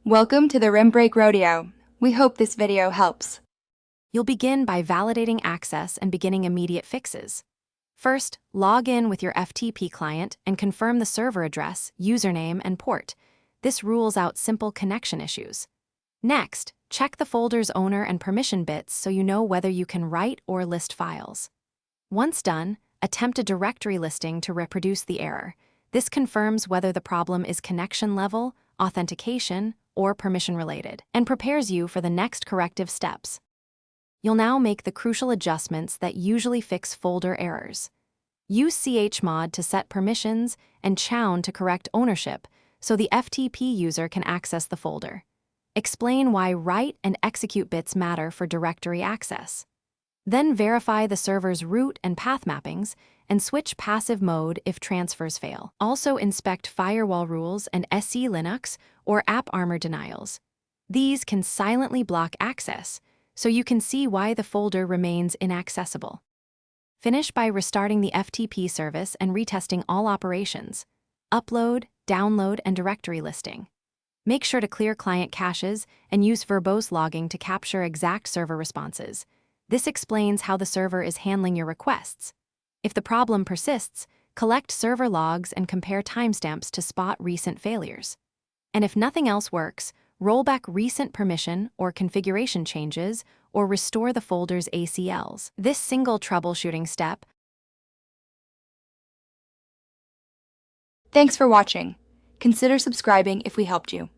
Welcome to the Rim Break Rodeo. We hope this video helps. You'll begin by validating access and beginning immediate fixes. First, log in with your FTP client and confirm the server address, username, and port. This rules out simple connection issues. Next, check the folder's owner and permission bits so you know whether you can write or list files. Once done, attempt a directory listing to reproduce the error. This confirms whether the problem is connection level, authentication, or permission-related, and prepares you for the next corrective steps. You'll now make the crucial adjustments that usually fix folder errors. Use chmod to set permissions and chown to correct ownership so the FTP user can access the folder. Explain why write and execute bits matter for directory access. Then verify the server's root and path mappings and switch passive mode if transfers fail. Also inspect firewall rules and SE Linux or AppArmor denials. These can silently block access, so you can see why the folder remains inaccessible. Finish by restarting the FTP service and retesting all operations: upload, download, and directory listing. Make sure to clear client caches and use verbose logging to capture exact server responses. This explains how the server is handling your requests. If the problem persists, collect server logs and compare timestamps to spot recent failures. And if nothing else works, roll back recent permission or configuration changes or restore the folder's ACLs. This single troubleshooting step. Thanks for watching. Consider subscribing if we helped you.